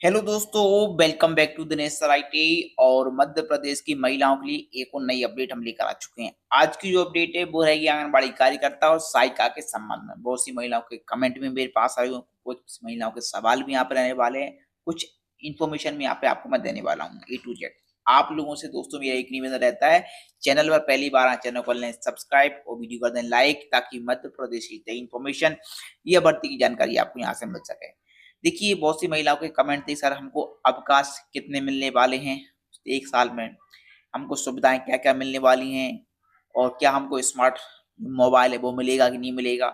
Hello दोस्तों, welcome back to Dinesh सराइटे। और मध्य प्रदेश की महिलाओं के लिए एक और नई अपडेट हम लेकर आ चुके हैं। आज की जो अपडेट है वो रहेगी आंगनबाड़ी कार्यकर्ता और सहायिका के संबंध में। बहुत सी महिलाओं के कमेंट भी मेरे पास आए हुए हैं, कुछ महिलाओं के सवाल भी यहाँ पे रहने वाले हैं, कुछ इन्फॉर्मेशन भी यहाँ पे आपको मैं देने वाला हूँ A to Z। आप लोगों से दोस्तों मेरा एक निवेदन रहता है, चैनल पर पहली बार आए चैनल को लें सब्सक्राइब और वीडियो कर दें लाइक, ताकि मध्य प्रदेश की नई इन्फॉर्मेशन या भर्ती की जानकारी आपको यहाँ से मिल सके। देखिए, बहुत सी महिलाओं के कमेंट थे, सर हमको अवकाश कितने मिलने वाले हैं 1 साल में? हमको सुविधाएँ क्या-क्या मिलने वाली हैं? और क्या हमको स्मार्ट मोबाइल है वो मिलेगा कि नहीं मिलेगा?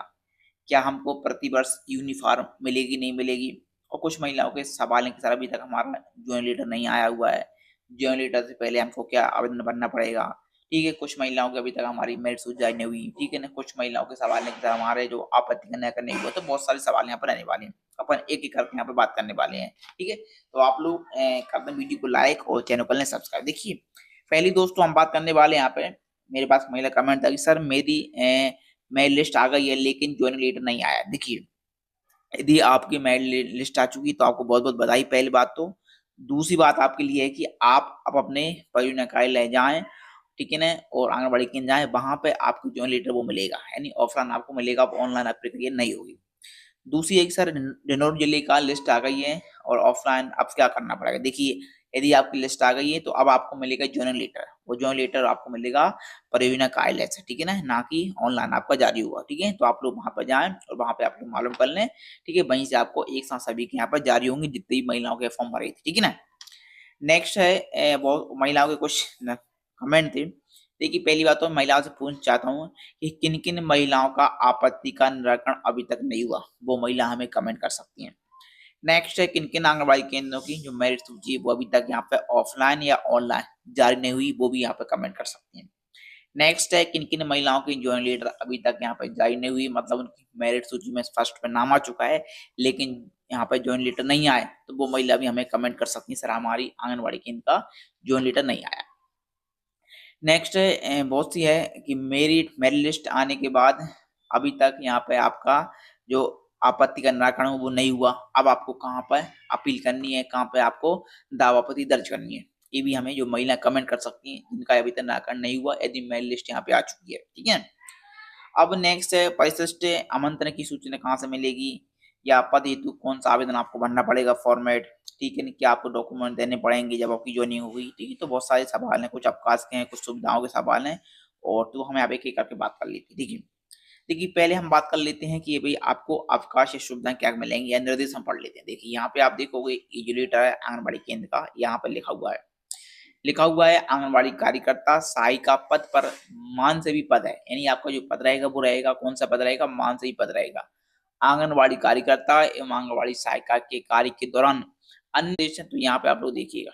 क्या हमको प्रतिवर्ष यूनिफ़ॉर्म मिलेगी, नहीं मिलेगी? और कुछ महिलाओं के सवाल हैं कि सर अभी तक हमारा जॉइन लेटर नहीं आया हुआ है। जॉइन लेटर से पहले हमको क्या आवेदन भरना पड़ेगा? ठीक है, कुछ महिलाओं की अभी तक हमारी मेरिट सूची जारी नहीं हुई, ठीक है ना? कुछ महिलाओं के सवाल हैं कि सर हमारे जो आपत्ति का निराकरण नहीं हुआ। तो बहुत सारे सवाल यहाँ पर रहने वाले हैं। अपन एक-एक करके यहाँ पे बात करने वाले हैं, ठीक है? तो आप लोग कर दें वीडियो को लाइक और चैनल को कर लें सब्सक्राइब। देखिए, पहली दोस्तों हम बात करने वाले हैं यहाँ पे, मेरे पास महिला कमेंट था कि सर मेरी मेरिट लिस्ट आ गई है लेकिन जॉइनिंग लेटर नहीं आया। देखिए, यदि आपकी मेरिट लिस्ट आ चुकी तो आपको बहुत-बहुत बधाई पहली बात तो। दूसरी बात आपके लिए है कि आप अब अपने परियोजना कार्यालय जाएँ, ठीक है ना? और आंगनबाड़ी केंद्र जाएँ, वहाँ पे आपको जॉइन लेटर वो मिलेगा, यानी ऑफलाइन आपको मिलेगा, अब ऑनलाइन आप प्रक्रिया नहीं होगी। दूसरी एक सर डिंडौर जिले का लिस्ट आ गई है और ऑफलाइन अब क्या करना पड़ेगा? देखिए, यदि आपकी लिस्ट आ गई है तो अब आपको मिलेगा जॉइनिंग लेटर। वो जॉइनिंग लेटर आपको मिलेगा परियोजना कार्यालय से, ठीक है ना? ना कि ऑनलाइन आपका जारी हुआ, ठीक है? तो आप लोग वहाँ पर जाएँ और वहाँ पे आप लोग मालूम कर लें, ठीक है? वहीं से आपको एक साथ सभी के यहाँ पर जारी होंगी जितनी भी महिलाओं के फॉर्म भरे थे, ठीक है ना? नेक्स्ट है वो महिलाओं के कुछ न कमेंट थे। देखिए, पहली बात तो मैं महिलाओं से पूछना चाहता हूँ कि किन-किन महिलाओं का आपत्ति का निराकरण अभी तक नहीं हुआ? वो महिला हमें कमेंट कर सकती हैं। नेक्स्ट है किन-किन आंगनबाड़ी केंद्रों की जो मेरिट सूची है वो अभी तक यहाँ पे ऑफलाइन या ऑनलाइन जारी नहीं हुई, वो भी यहाँ पे कमेंट कर सकती हैं। नेक्स्ट है किन-किन महिलाओं की जॉइन लेटर अभी तक यहाँ पे जारी नहीं हुई, मतलब उनकी मेरिट सूची में फर्स्ट पे नाम आ चुका है लेकिन यहाँ पे जॉइन लेटर नहीं आए, तो वो महिला भी हमें कमेंट कर सकती है, सर हमारी आंगनबाड़ी केंद्र का जॉइन लेटर नहीं आया। नेक्स्ट है बहुत सी है कि मेरिट लिस्ट आने के बाद अभी तक यहाँ पे आपका जो आपत्ति का निराकरण हो वो नहीं हुआ। अब आपको कहाँ पर अपील करनी है, कहाँ पे आपको दावा-आपत्ति दर्ज करनी है। ये भी हमें जो महिला कमेंट कर सकती हैं, जिनका अभी तक निराकरण नहीं हुआ, यदि मेरिट लिस्ट यहाँ पे आ चुकी है, ठीक है? अब नेक्स्ट है परिशिष्ट आमंत्रण की सूचना कहाँ से मिलेगी, या पद हेतु कौन-सा आवेदन आपको भरना पड़ेगा फॉर्मेट, ठीक है ना? क्या आपको डॉक्यूमेंट देने पड़ेंगे जब आपकी जॉइनिंग होगी, ठीक है? तो बहुत सारे सवाल हैं, कुछ अवकाश के हैं, कुछ सुविधाओं के सवाल हैं, और तो हमें अब एक-एक करके बात कर लेते हैं, ठीक है? देखिए, पहले हम बात कर लेते हैं कि भई आपको अवकाश या सुविधाएँ क्या मिलेंगी या निर्देश हम पढ़ लेते हैं। देखिए, यहाँ पे आप देखोगे ये जो लेटर है आंगनबाड़ी केंद्र का, यहाँ पे लिखा हुआ है आंगनबाड़ी कार्यकर्ता सहायिका पद पर मानसेवी पद है, यानी आपका जो पद रहेगा वो रहेगा कौन सा पद रहेगा, मानसेवी पद रहेगा। आंगनबाड़ी कार्यकर्ता एवं आंगनबाड़ी सहायिका के कार्य के दौरान अन्य निर्देश तो यहाँ पे आप लोग देखिएगा।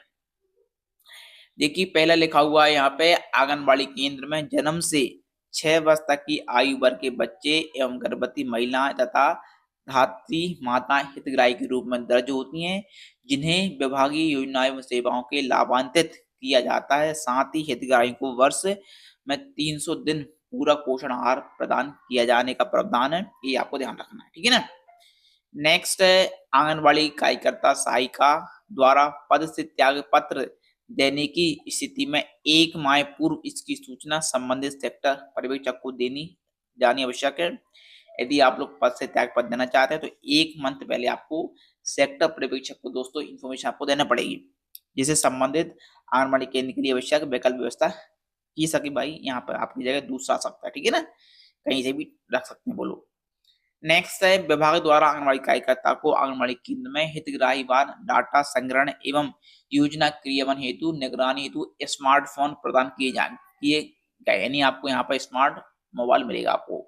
देखिए, पहला लिखा हुआ है यहाँ पे आंगनबाड़ी केंद्र में जन्म से 6 वर्ष तक की आयु वर्ग के बच्चे एवं गर्भवती महिलाएं तथा धात्री माताएं हितग्राही के रूप में दर्ज होती हैं, जिन्हें विभागीय योजनाएं एवं सेवाओं के लाभान्वित किया जाता है। साथ ही हितग्राही को वर्ष में 300 दिन पूरक पोषण आहार प्रदान किया जाने का प्रावधान है। ये आपको ध्यान रखना है, ठीक है ना? नेक्स्ट है आंगनबाड़ी कार्यकर्ता सहायिका द्वारा पद से त्याग पत्र देने की स्थिति में 1 माह पूर्व इसकी सूचना संबंधित सेक्टर पर्यवेक्षक को देनी जानी आवश्यक है। यदि आप लोग पद से त्याग पत्र देना चाहते हैं तो 1 मंथ पहले आपको सेक्टर पर्यवेक्षक को दोस्तों इन्फॉर्मेशन आपको देना पड़ेगी, जिसे संबंधित आंगनबाड़ी केंद्र के लिए आवश्यक वैकल्पिक व्यवस्था की सके। भाई यहाँ पर आपकी जगह दूसरा आ सकता है, ठीक है ना? कहीं से भी रख सकते हैं बोलो। नेक्स्ट है विभाग द्वारा आंगनबाड़ी कार्यकर्ता को आंगनबाड़ी केंद्र में हितग्राहीवार डाटा संग्रहण एवं योजना क्रियान्वयन हेतु निगरानी हेतु स्मार्टफोन प्रदान किए गए, यानी आपको यहाँ पर स्मार्ट मोबाइल मिलेगा आपको,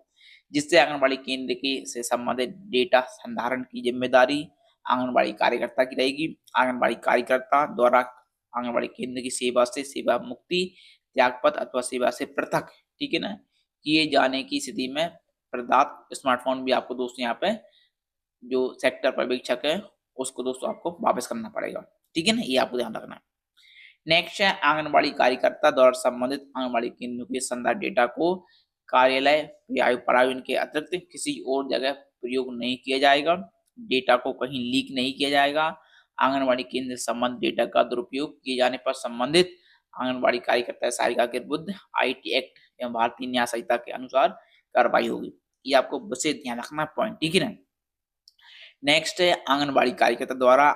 जिससे आंगनबाड़ी केंद्र के से संबंधित डेटा संधारण की जिम्मेदारी आंगनबाड़ी कार्यकर्ता की रहेगी। आंगनबाड़ी कार्यकर्ता द्वारा आंगनबाड़ी केंद्र की सेवा से सेवा मुक्ति, त्यागपत्र अथवा सेवा से पृथक, ठीक है ना, किए जाने की स्थिति में प्रदत्त स्मार्टफ़ोन भी आपको दोस्तों यहाँ पे जो सेक्टर पर्यवेक्षक है, उसको दोस्तों आपको वापस करना पड़ेगा। ठीक है ना? ये आपको ध्यान रखना है। नेक्स्ट है आंगनबाड़ी कार्यकर्ता द्वारा संबंधित आंगनबाड़ी केंद्रों के संदर्भ डेटा को कार्यालय या प्रायोजन के अतिरिक्त किसी और जगह प्रयोग नहीं किया जाएगा। डेटा को कहीं लीक नहीं किया जाएगा। आंगनबाड़ी केंद्र संबंध डेटा का दुरुपयोग किए जाने पर संबंधित आंगनबाड़ी कार्यकर्ता सहायिका के विरुद्ध आईटी एक्ट एवं भारतीय न्याय संहिता के अनुसार कार्रवाई होगी। ये आपको बसे ध्यान रखना पॉइंट, ठीक है ना। नेक्स्ट है आंगनबाड़ी कार्यकर्ता द्वारा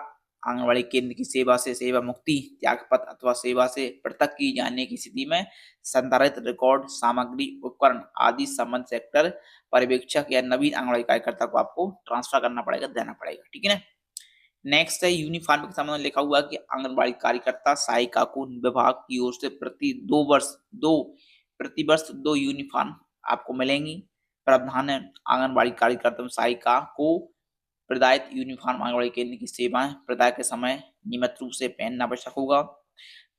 आंगनबाड़ी केंद्र की सेवा से सेवा मुक्ति, त्यागपत्र अथवा सेवा से पृथक की जाने की स्थिति में संधारित रिकॉर्ड सामग्री, उपकरण आदि संबंध सेक्टर पर्यवेक्षक या नवीन आंगनबाड़ी कार्यकर्ता को आपको ट्रांसफर करना पड़ेगा, देना पड़ेगा, ठीक है ना। नेक्स्ट है यूनिफॉर्म के संबंध में लिखा हुआ कि आंगनबाड़ी कार्यकर्ता सहायिका को विभाग की ओर से प्रति वर्ष दो यूनिफॉर्म आपको मिलेंगी। प्रावधान है आंगनबाड़ी कार्यकर्ता सहायिका को प्रदायित यूनिफॉर्म आंगनबाड़ी केंद्र की सेवाएं प्रदाय के समय नियमित रूप से पहनना आवश्यक होगा।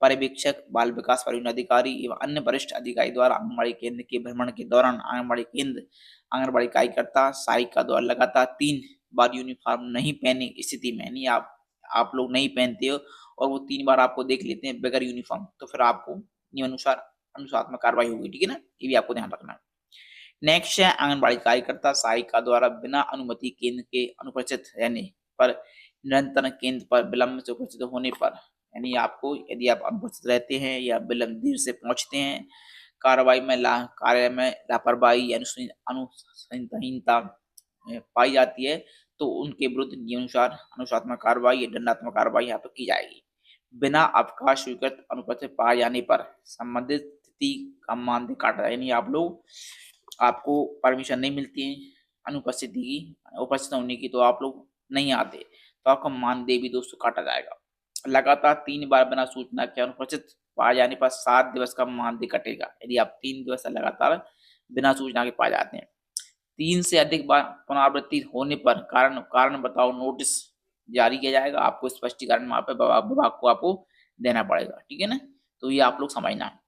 पर्यवेक्षक, बाल विकास परियोजना अधिकारी एवं अन्य वरिष्ठ अधिकारी द्वारा आंगनबाड़ी केंद्र के भ्रमण के दौरान आंगनबाड़ी कार्यकर्ता सहायिका द्वारा लगातार 3 बार यूनिफॉर्म नहीं पहने की स्थिति में, यानी आप लोग नहीं पहनते हो और वो 3 बार आपको देख लेते हैं बगैर यूनिफॉर्म, तो फिर आपको नियमानुसार अनुशासनात्मक कार्रवाई होगी, ठीक है ना। ये भी आपको ध्यान रखना है। नेक्स्ट है आंगनबाड़ी कार्यकर्ता सहायिका द्वारा बिना अनुमति केंद्र के अनुपस्थित रहने पर, निरंतर केंद्र पर विलंब से उपस्थित होने पर, यानी आपको यदि आप अनुपस्थित रहते हैं या विलंब देर से पहुंचते हैं, कार्य में लापरवाही या अनुशासनहीनता पाई जाती है तो उनके विरुद्ध नियमानुसार अनुशासनात्मक कार्रवाई या दंडात्मक कार्रवाई यहाँ पर की जाएगी। बिना अवकाश स्वीकृत अनुपस्थित पाए जाने पर संबंधित स्थिति का मानदेय काटा जाए, यानी आपको परमिशन नहीं मिलती है अनुपस्थिति की, उपस्थित होने की, तो आप लोग नहीं आते तो आपका मानदेय भी दोस्तों काटा जाएगा। लगातार 3 बार बिना सूचना के अनुपस्थित पाए जाने पर 7 दिवस का मानदेय कटेगा, यदि आप 3 दिवस लगातार बिना सूचना के पाए जाते हैं। 3 से अधिक बार पुनरावृत्ति होने पर कारण बताओ नोटिस जारी किया जाएगा, आपको स्पष्टीकरण वहां पे विभाग को आपको देना पड़ेगा, ठीक है ना। तो ये आप लोग समझना है।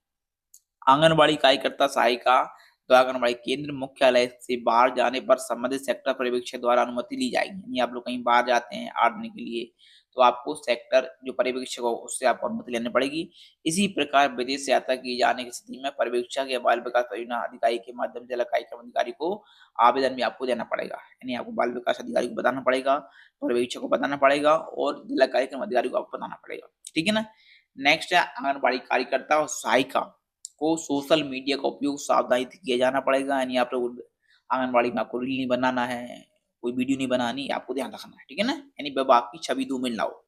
आंगनबाड़ी कार्यकर्ता सहायिका तो आंगनबाड़ी केंद्र मुख्यालय से बाहर जाने पर संबंधित सेक्टर पर्यवेक्षक द्वारा अनुमति ली जाएगी, यानी आप लोग कहीं बाहर जाते हैं 8 दिन के लिए तो आपको सेक्टर जो पर्यवेक्षक हो उससे आपको अनुमति लेनी पड़ेगी। इसी प्रकार विदेश यात्रा की जाने की स्थिति में पर्यवेक्षक या बाल विकास परियोजना अधिकारी के माध्यम से जिला कार्यक्रम अधिकारी को आवेदन भी आपको देना पड़ेगा, यानी आपको बाल विकास अधिकारी को बताना पड़ेगा, पर्यवेक्षक को बताना पड़ेगा और जिला कार्यक्रम अधिकारी को आपको बताना पड़ेगा, ठीक है ना। नेक्स्ट है आंगनबाड़ी कार्यकर्ता और सहायिका को सोशल मीडिया का उपयोग सावधानी से किया जाना पड़ेगा, यानी आप लोग आंगनबाड़ी में आपको रील नहीं बनाना है, कोई वीडियो नहीं बनानी, आपको ध्यान रखना है, ठीक है ना, यानी विभाग की छवि धूमिल ना हो।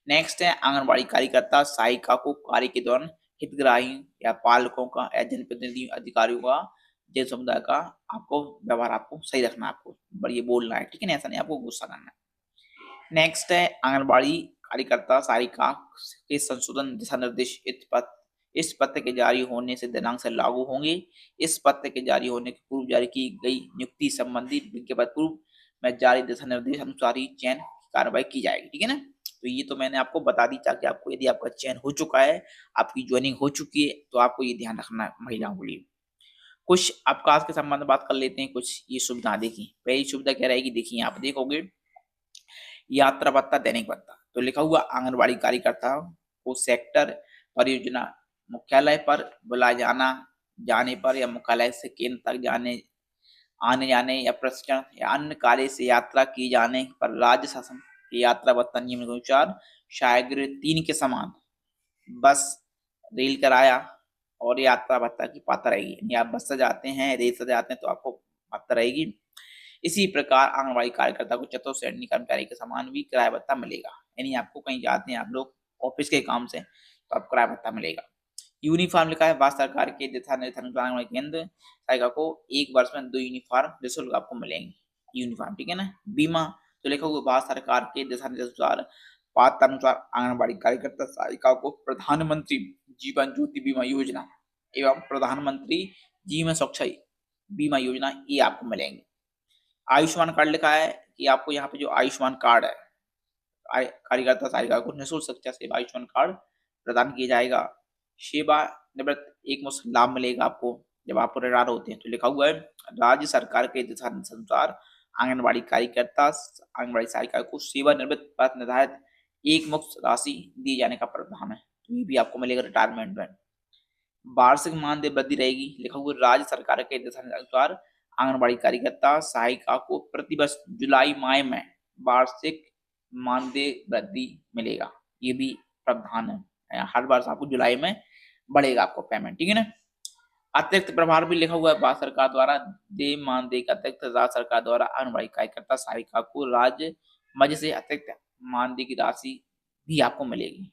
नेक्स्ट है आंगनबाड़ी कार्यकर्ता सहायिका को कार्य के दौरान हितग्राही या पालकों का या जनप्रतिनिधि अधिकारियों का जन समुदाय का आपको व्यवहार आपको सही रखना है, आपको बढ़िया बोलना है, ठीक है ना, ऐसा नहीं आपको गुस्सा करना है। नेक्स्ट है आंगनबाड़ी कार्यकर्ता सहायिका के संशोधन दिशा निर्देश इस पत्र के जारी होने से दिनांक से लागू होंगे। इस पत्र के जारी होने के पूर्व जारी की गई नियुक्ति संबंधी विज्ञप्ति पूर्व में जारी दिशा निर्देश अनुसार ही चयन कार्रवाई की जाएगी, ठीक है ना। तो ये तो मैंने आपको बता दी ताकि आपको यदि आपका चयन हो चुका है, आपकी ज्वाइनिंग हो चुकी है तो आपको ये ध्यान रखना है महिलाओं के लिए। कुछ अवकाश के संबंध में बात कर लेते हैं, कुछ ये सुविधा देखिए। पहली सुविधा क्या रहेगी, देखिए यहाँ पे देखोगे यात्रा भत्ता, दैनिक भत्ता, तो लिखा हुआ आंगनबाड़ी कार्यकर्ता को सेक्टर परियोजना मुख्यालय पर बुलाए जाने पर या मुख्यालय से केंद्र तक आने जाने या प्रशिक्षण या अन्य कार्य से यात्रा की जाने पर राज्य शासन के यात्रा भत्ता नियम के अनुसार शायगृह 3 के समान बस, रेल किराया और यात्रा भत्ता की पात्र रहेगी, यानी आप बस से जाते हैं, रेल से जाते हैं तो आपको भत्ता रहेगी। इसी प्रकार आंगनबाड़ी कार्यकर्ता को चतुर्थ श्रेणी कर्मचारी के समान भी किराया भत्ता मिलेगा, यानी आपको कहीं जाते हैं आप लोग ऑफिस के काम से तो आपको किराया भत्ता मिलेगा। यूनिफॉर्म लिखा है, भारत सरकार के दिशा निर्देशानुसार आंगनबाड़ी केंद्र सहायिका को 1 वर्ष में 2 यूनिफॉर्म निःशुल्क आपको मिलेंगे, यूनिफॉर्म, ठीक है ना। बीमा तो लिखा हुआ भारत सरकार के दिशा निर्देशानुसार पात्रतानुसार आंगनबाड़ी कार्यकर्ता सहायिका को प्रधानमंत्री जीवन ज्योति बीमा योजना एवं प्रधानमंत्री जीवन सुरक्षा बीमा योजना ये आपको मिलेंगे। आयुष्मान कार्ड लिखा है कि आपको यहाँ पे जो आयुष्मान कार्ड है, कार्यकर्ता सहायिका को निःशुल्क शिक्षा सेवा आयुष्मान कार्ड प्रदान किया जाएगा। सेवा निवृत्त एक मुश्त लाभ मिलेगा आपको जब आप रिटायर होते हैं, तो लिखा हुआ है राज्य सरकार के दिशा अनुसार आंगनबाड़ी सहायिका को सेवा निवृत्त पर निर्धारित एक मुक्त राशि दिए जाने का प्रावधान है, तो ये भी आपको मिलेगा रिटायरमेंट में। वार्षिक मानदेय वृद्धि रहेगी, लिखा हुआ राज्य सरकार के दिशा अनुसार आंगनबाड़ी कार्यकर्ता सहायिका को प्रतिवर्ष जुलाई माह में वार्षिक मानदेय वृद्धि मिलेगा। ये भी प्रावधान है। हर वर्ष आपको जुलाई में बढ़ेगा आपको पेमेंट, ठीक है ना। अतिरिक्त प्रभार भी लिखा हुआ है भारत सरकार द्वारा, देय मानदेय के अतिरिक्त राज्य सरकार द्वारा आंगनबाड़ी कार्यकर्ता सहायिका को राज्य मद से अतिरिक्त मानदेय की राशि भी आपको मिलेगी,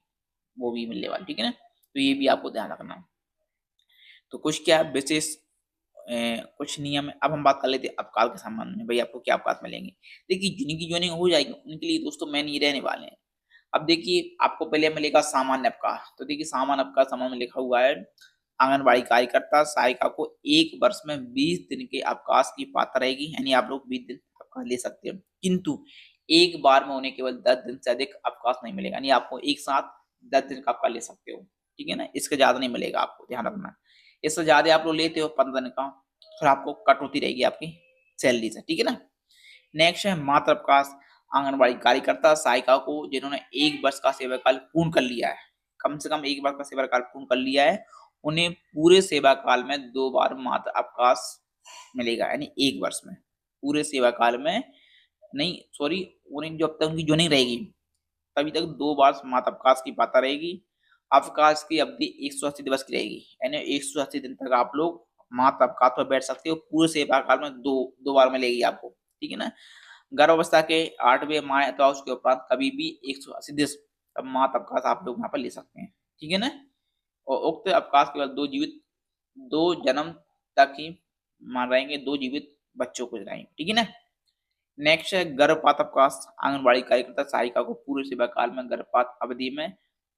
वो भी मिलने वाली, ठीक है ना। तो ये भी आपको ध्यान रखना है। तो कुछ क्या विशेष कुछ नियम है। अब हम बात कर लेते हैं अवकाश के संबंध में, भाई आपको क्या अवकाश मिलेंगे। देखिए जिनकी ज्वाइनिंग हो जाएगी उनके लिए दोस्तों मेन ये रहने वाले हैं। अब देखिए आपको पहले मिलेगा सामान्य अवकाश। तो देखिए सामान्य अवकाश संबंध में लिखा हुआ है, आंगनबाड़ी कार्यकर्ता सहायिका को 1 वर्ष में 20 दिन के अवकाश की पात्र रहेगी, यानी आप लोग 20 दिन अवकाश ले सकते हो, किंतु एक बार में उन्हें केवल 10 दिन से अधिक अवकाश नहीं मिलेगा, यानी आपको एक साथ 10 दिन का अवकाश ले सकते हो, ठीक है ना। इसके ज्यादा नहीं मिलेगा, आपको ध्यान रखना। इससे ज्यादा आप लोग लेते हो 15 दिन का, फिर आपको कट होती रहेगी आपकी सैलरी से, ठीक है ना। नेक्स्ट है मातृ अवकाश। आंगनबाड़ी कार्यकर्ता सहायिका को जिन्होंने 1 वर्ष का सेवाकाल पूर्ण कर लिया है, कम से कम 1 वर्ष का सेवाकाल पूर्ण कर लिया है, उन्हें पूरे सेवा काल में 2 बार मातृ अवकाश मिलेगा, यानी 1 वर्ष में पूरे सेवा काल में नहीं, सॉरी, उन्हें जब तक उनकी ज्वाइनिंग रहेगी तभी तक 2 बार मातृ अवकाश की पात्रता रहेगी। अवकाश की अवधि 180 दिवस की रहेगी, यानी 180 दिन तक आप लोग मातृ अवकाश पर बैठ सकते हो, पूरे सेवा काल में दो बार मिलेगी आपको, ठीक है ना। गर्भावस्था के 8वें माह अथवा उसके उपरांत कभी भी 180 दिवस मातृ अवकाश आप लोग यहाँ पर ले सकते हैं, ठीक है ना। और उक्त अवकाश केवल दो जन्म तक ही मान रहेंगे, 2 जीवित बच्चों को रहेंगे, ठीक है ना। नेक्स्ट है गर्भपात अवकाश। आंगनबाड़ी कार्यकर्ता सहायिका को पूरे सेवा काल में गर्भपात अवधि में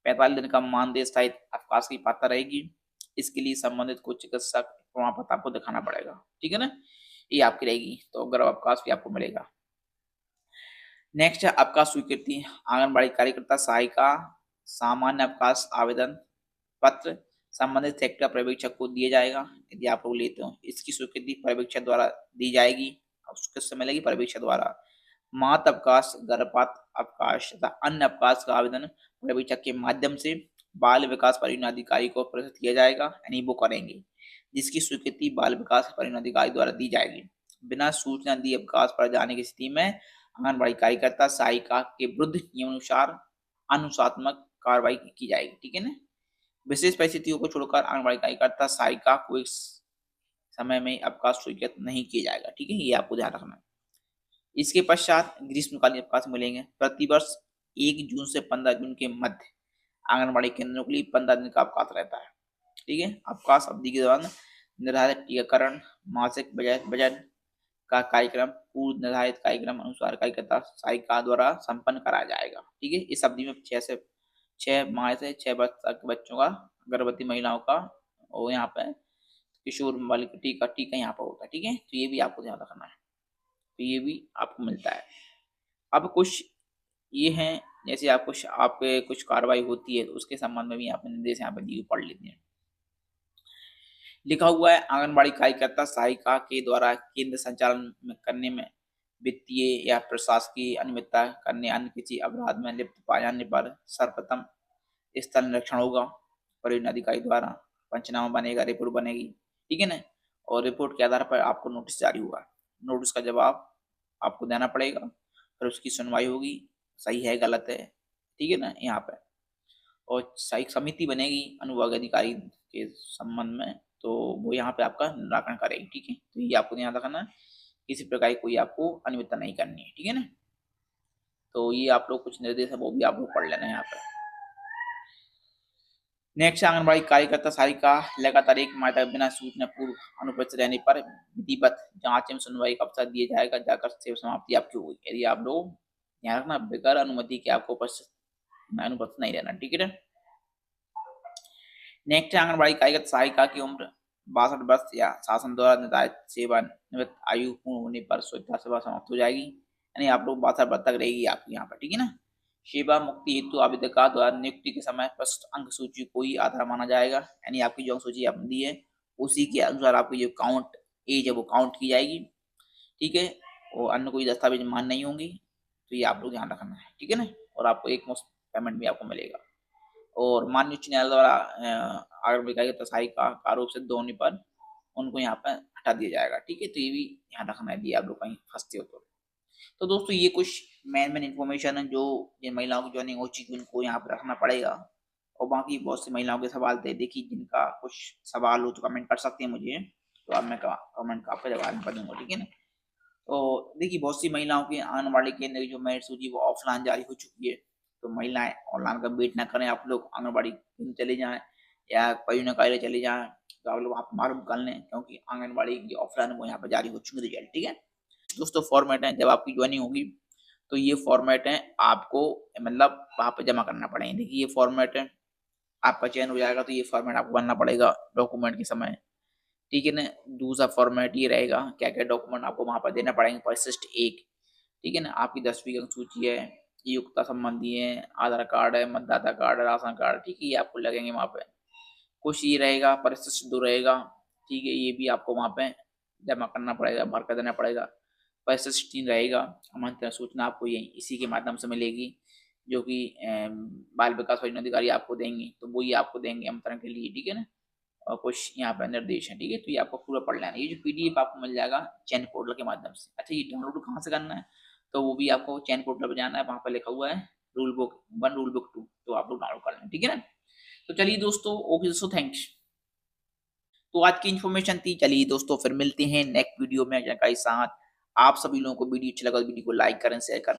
45 दिन का मानदेय सहित अवकाश की पात्रता रहेगी। इसके लिए संबंधित को चिकित्सक प्रमाण पत्र आपको दिखाना पड़ेगा, ठीक है ना। ये आपकी रहेगी, तो गर्भ अवकाश भी आपको मिलेगा। नेक्स्ट है अवकाश स्वीकृति। आंगनबाड़ी कार्यकर्ता सहायिका सामान्य अवकाश आवेदन पत्र संबंधित सेक्टर पर्यवेक्षक को दिया जाएगा, यदि आप लोग लेते हो। इसकी स्वीकृति पर्यवेक्षक द्वारा दी जाएगी, किससे मिलेगी, पर्यवेक्षक द्वारा। मातृ अवकाश, गर्भपात अवकाश तथा अन्य अवकाश का आवेदन पर्यवेक्षक के माध्यम से बाल विकास परियोजना अधिकारी को प्रेषित किया जाएगा, यानी वो करेंगे, जिसकी स्वीकृति बाल विकास परियोजना अधिकारी द्वारा दी जाएगी। बिना सूचना दिए अवकाश पर जाने की स्थिति में आंगनबाड़ी कार्यकर्ता सहायिका के विरुद्ध नियमानुसार अनुशासनात्मक कार्रवाई की जाएगी, ठीक है ना। विशेष परिस्थितियों को छोड़कर आंगनबाड़ी कार्यकर्ता सहायिका को इस समय में अवकाश स्वीकृत नहीं किया जाएगा, ठीक है, ये आपको ध्यान रखना है। इसके पश्चात ग्रीष्मकालीन अवकाश मिलेंगे। प्रतिवर्ष 1 जून से 15 जून के मध्य आंगनबाड़ी केंद्रों के लिए 15 दिन का अवकाश रहता है, ठीक है। अवकाश अवधि के दौरान निर्धारित टीकाकरण, मासिक वजन का कार्यक्रम पूर्व निर्धारित कार्यक्रम अनुसार कार्यकर्ता सहायिका द्वारा संपन्न कराया जाएगा, ठीक है। इस अवधि में 6 माह से 6 वर्ष तक के बच्चों का, गर्भवती महिलाओं का, और यहाँ पे किशोर बालिका टीका यहाँ पर होता है, ठीक है। तो ये भी आपको ध्यान रखना है, तो ये भी आपको मिलता है। अब कुछ ये हैं, जैसे आप आपके कुछ कार्रवाई होती है तो उसके संबंध में भी आपने निर्देश यहाँ पे दिए, पढ़ लेते हैं। लिखा हुआ है आंगनबाड़ी कार्यकर्ता सहायिका के द्वारा केंद्र संचालन करने में वित्तीय या प्रशासकीय अनियमितता करने अन्य किसी अपराध में लिप्त पाए जाने पर सर्वप्रथम स्थल निरीक्षण होगा परियोजना अधिकारी द्वारा, पंचनामा बनेगा, रिपोर्ट बनेगी, ठीक है ना। और रिपोर्ट के आधार पर आपको नोटिस जारी होगा, नोटिस का जवाब आपको देना पड़ेगा, फिर उसकी सुनवाई होगी, सही है गलत है, ठीक है ना यहाँ पे। और सही समिति बनेगी अनुभाग अधिकारी के संबंध में, तो वो यहाँ पे आपका निराकरण करेगी, ठीक है। तो ये आपको ध्यान रखना, किसी प्रकार की कोई आपको अनियमितता नहीं करनी है, ठीक है ना। तो ये आप लोग कुछ निर्देश है वो भी आप लोग पढ़ लेना है यहाँ पे। नेक्स्ट आंगनबाड़ी कार्यकर्ता सहायिका लगातार 1 माह तक बिना सूचना पूर्व अनुपस्थित रहने पर विधिवत जांच एवं सुनवाई का अवसर दिया जाएगा, जाकर सेवा समाप्ति आपकी होगी। यदि आप लोग ध्यान रखना, बगैर अनुमति के आपको अनुपस्थित नहीं रहना, ठीक है। नेक्स्ट आंगनबाड़ी कार्यकर्ता सहायिका की उम्र 62 वर्ष या शासन द्वारा निर्धारित सेवानिवृत्त आयु पूर्ण होने पर स्वेच्छा सेवा समाप्त हो जाएगी, यानी आप लोग 62 वर्ष तक रहेगी आपकी यहाँ पर, ठीक है ना। सेवा मुक्ति हेतु आवेदक द्वारा नियुक्ति के समय प्रस्तुत अंक सूची को ही आधार माना जाएगा, यानी आपकी जो अंक सूची आपने दी है उसी के अनुसार आपकी जो काउंट एज है वो काउंट की जाएगी, ठीक है। और अन्य कोई दस्तावेज मान नहीं होंगी, तो ये आप लोग ध्यान रखना है, ठीक है ना। और आपको एक मुश्त पेमेंट भी आपको मिलेगा। और माननीय उच्च न्यायालय द्वारा आंगनबाड़ी सहायिका आरोप सिद्ध होने पर उनको यहाँ पर हटा दिया जाएगा, ठीक है। तो ये भी ध्यान रखना है, यदि आप लोग कहीं फंसते हो तो दोस्तों ये कुछ मेन इन्फॉर्मेशन है जो जिन महिलाओं की ज्वाइनिंग हो चुकी है उनको यहाँ पे रखना पड़ेगा। और बाकी बहुत सी महिलाओं के सवाल थे, देखिए जिनका कुछ सवाल हो तो कमेंट कर सकते हैं मुझे, तो अब मैं कमेंट का आपका जवाब कर दूंगा, ठीक है ना। तो देखिए बहुत सी महिलाओं की आंगनबाड़ी केंद्र की जो मेरिट सूची वो ऑफलाइन जारी हो चुकी है, तो महिलाएं ऑनलाइन का वेट ना करें, आप लोग आंगनबाड़ी केंद्र चले जाएं या परियोजना कार्यालय चले जाएं, तो आप लोग वहाँ पे मालूम कर लें, क्योंकि आंगनबाड़ी की ऑफलाइन वो यहाँ पर जारी हो चुकी है रिजल्ट, ठीक है। दोस्तों फॉर्मेट है, जब आपकी ज्वाइनिंग होगी तो ये फॉर्मेट है, आपको मतलब वहाँ पे जमा करना पड़ेगा। देखिए ये फॉर्मेट है, आपका चयन हो जाएगा तो ये फॉर्मेट आपको भरना पड़ेगा डॉक्यूमेंट के समय, ठीक है ना। दूसरा फॉर्मेट ये रहेगा, क्या क्या डॉक्यूमेंट आपको वहाँ पर देना पड़ेंगे। परिशिष्ट 1, ठीक है ना, आपकी 10वीं की अंक सूची है, योग्यता संबंधी है, आधार कार्ड है, मतदाता कार्ड है, राशन कार्ड, ठीक है, ये आपको लगेंगे वहाँ पे। कुछ ये रहेगा, परिशिष्ट 2 रहेगा, ठीक है, ये भी आपको वहाँ पे जमा करना पड़ेगा, भर कर देना पड़ेगा। परिशिष्ट 3 रहेगा, आमंत्रण सूचना आपको यही इसी के माध्यम से मिलेगी, जो कि बाल विकास परियोजना अधिकारी आपको देंगे, तो वो ये आपको देंगे आमंत्रण के लिए, ठीक है ना। और कुछ यहाँ पे निर्देश है, ठीक है, तो ये आपको पूरा पढ़ लेना है। ये जो पीडीएफ आपको मिल जाएगा चैन पोर्टल के माध्यम से। अच्छा ये डाउनलोड कहाँ से करना है, तो वो भी आपको चैन पोर्टल पर जाना है, वहाँ पर लिखा हुआ है रूल बुक 1 रूल बुक 2, तो आप लोग डाउनलोड कर लें, ठीक है ना। तो चलिए दोस्तों, ओके दोस्तों, थैंक्स। तो आज की इन्फॉर्मेशन थी, चलिए दोस्तों फिर मिलते हैं नेक्स्ट वीडियो में जानकारी के साथ। आप सभी लोगों को वीडियो अच्छा लगा तो वीडियो को लाइक करें, शेयर करें।